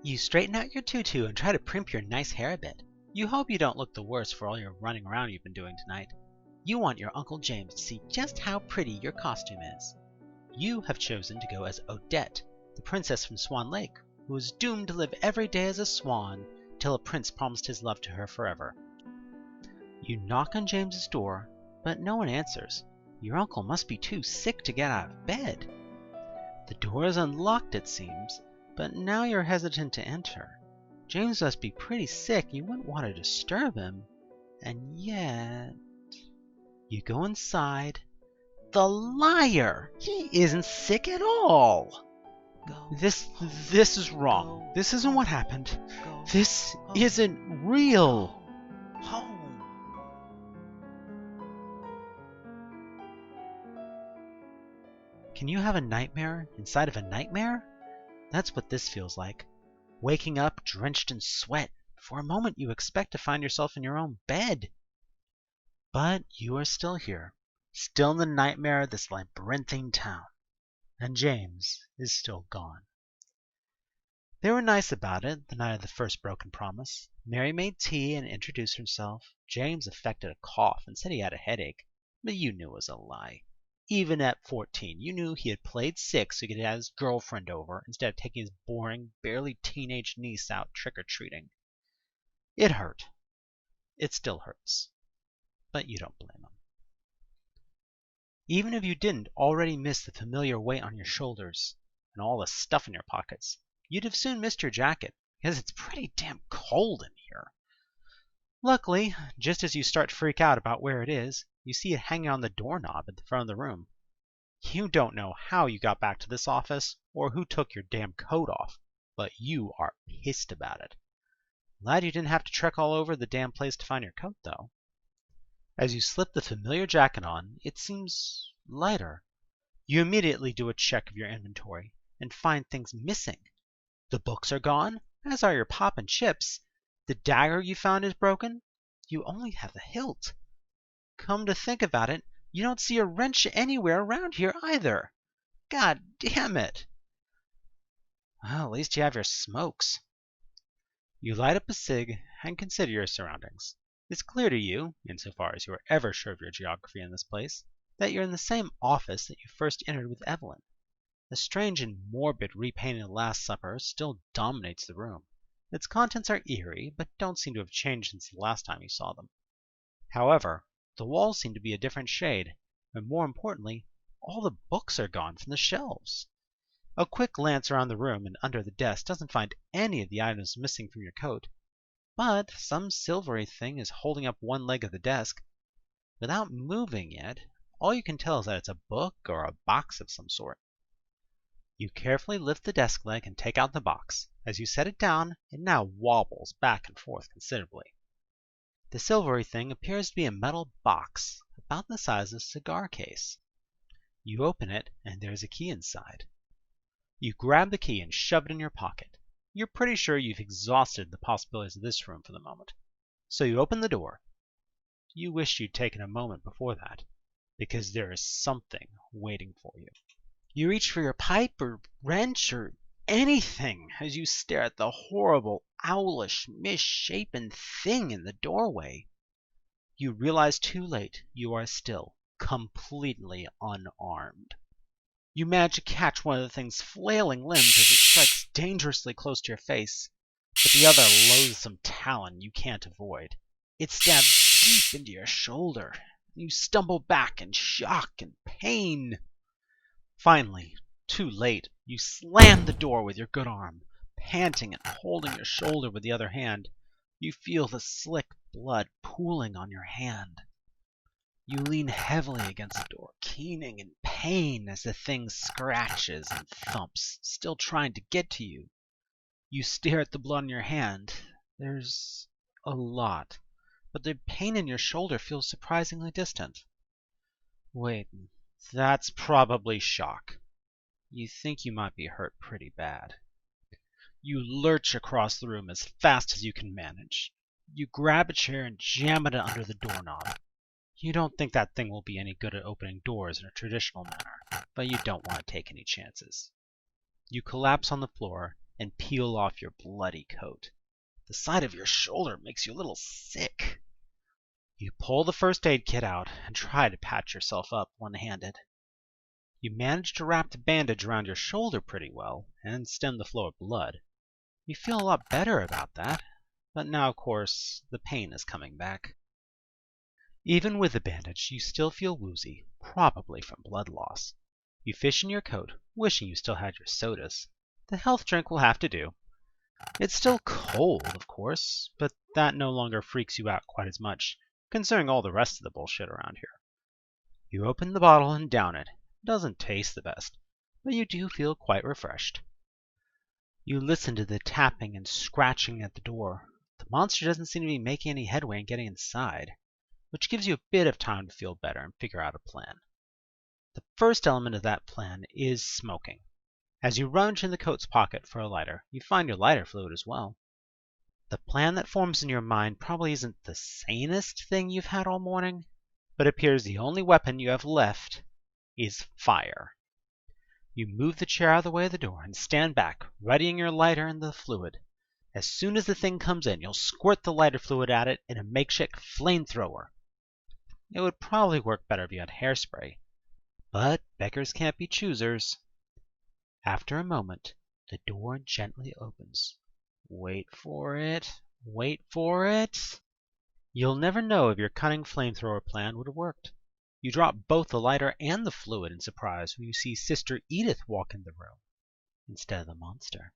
You straighten out your tutu and try to primp your nice hair a bit. You hope you don't look the worse for all your running around you've been doing tonight. You want your Uncle James to see just how pretty your costume is. You have chosen to go as Odette, the princess from Swan Lake, who is doomed to live every day as a swan till a prince promised his love to her forever. You knock on James's door, but no one answers. Your uncle must be too sick to get out of bed. The door is unlocked, it seems, but now you're hesitant to enter. James must be pretty sick, you wouldn't want to disturb him. And yet... You go inside. The liar! He isn't sick at all! This is wrong. This isn't what happened. This isn't real. Home. Can you have a nightmare inside of a nightmare? That's what this feels like. Waking up drenched in sweat. For a moment you expect to find yourself in your own bed. But you are still here. Still in the nightmare of this labyrinthine town. And James is still gone. They were nice about it the night of the first broken promise. Mary made tea and introduced herself. James affected a cough and said he had a headache. But you knew it was a lie. Even at 14, you knew he had played sick so he could have his girlfriend over instead of taking his boring, barely teenage niece out trick-or-treating. It hurt. It still hurts. But you don't blame him. Even if you didn't already miss the familiar weight on your shoulders and all the stuff in your pockets, you'd have soon missed your jacket, because it's pretty damn cold in here. Luckily, just as you start to freak out about where it is, you see it hanging on the doorknob at the front of the room. You don't know how you got back to this office, or who took your damn coat off, but you are pissed about it. Glad you didn't have to trek all over the damn place to find your coat, though. As you slip the familiar jacket on, it seems lighter. You immediately do a check of your inventory and find things missing. The books are gone, as are your pop and chips. The dagger you found is broken. You only have the hilt. Come to think about it, you don't see a wrench anywhere around here either. God damn it! Well, at least you have your smokes. You light up a cig and consider your surroundings. It's clear to you, insofar as you are ever sure of your geography in this place, that you're in the same office that you first entered with Evelyn. The strange and morbid repainting of the Last Supper still dominates the room. Its contents are eerie, but don't seem to have changed since the last time you saw them. However, the walls seem to be a different shade, and more importantly, all the books are gone from the shelves. A quick glance around the room and under the desk doesn't find any of the items missing from your coat, but some silvery thing is holding up one leg of the desk. Without moving it, all you can tell is that it's a book or a box of some sort. You carefully lift the desk leg and take out the box. As you set it down, it now wobbles back and forth considerably. The silvery thing appears to be a metal box, about the size of a cigar case. You open it, and there's a key inside. You grab the key and shove it in your pocket. You're pretty sure you've exhausted the possibilities of this room for the moment. So you open the door. You wish you'd taken a moment before that, because there is something waiting for you. You reach for your pipe or wrench or anything as you stare at the horrible, owlish, misshapen thing in the doorway. You realize too late you are still completely unarmed. You manage to catch one of the thing's flailing limbs as it strikes dangerously close to your face, but the other loathsome talon you can't avoid. It stabs deep into your shoulder. You stumble back in shock and pain. Finally, too late, you slam the door with your good arm. Panting and holding your shoulder with the other hand, you feel the slick blood pooling on your hand. You lean heavily against the door, keening in pain as the thing scratches and thumps, still trying to get to you. You stare at the blood on your hand. There's a lot, but the pain in your shoulder feels surprisingly distant. Wait, that's probably shock. You think you might be hurt pretty bad. You lurch across the room as fast as you can manage. You grab a chair and jam it under the doorknob. You don't think that thing will be any good at opening doors in a traditional manner, but you don't want to take any chances. You collapse on the floor and peel off your bloody coat. The side of your shoulder makes you a little sick. You pull the first aid kit out and try to patch yourself up one-handed. You manage to wrap the bandage around your shoulder pretty well and stem the flow of blood. You feel a lot better about that, but now, of course, the pain is coming back. Even with the bandage, you still feel woozy, probably from blood loss. You fish in your coat, wishing you still had your sodas. The health drink will have to do. It's still cold, of course, but that no longer freaks you out quite as much, considering all the rest of the bullshit around here. You open the bottle and down it. It doesn't taste the best, but you do feel quite refreshed. You listen to the tapping and scratching at the door. The monster doesn't seem to be making any headway in getting inside, which gives you a bit of time to feel better and figure out a plan. The first element of that plan is smoking. As you rummage in the coat's pocket for a lighter, you find your lighter fluid as well. The plan that forms in your mind probably isn't the sanest thing you've had all morning, but appears the only weapon you have left is fire. You move the chair out of the way of the door and stand back, readying your lighter and the fluid. As soon as the thing comes in, you'll squirt the lighter fluid at it in a makeshift flamethrower. It would probably work better if you had hairspray, but beggars can't be choosers. After a moment, the door gently opens. Wait for it. Wait for it. You'll never know if your cunning flamethrower plan would have worked. You drop both the lighter and the fluid in surprise when you see Sister Edith walk in the room instead of the monster.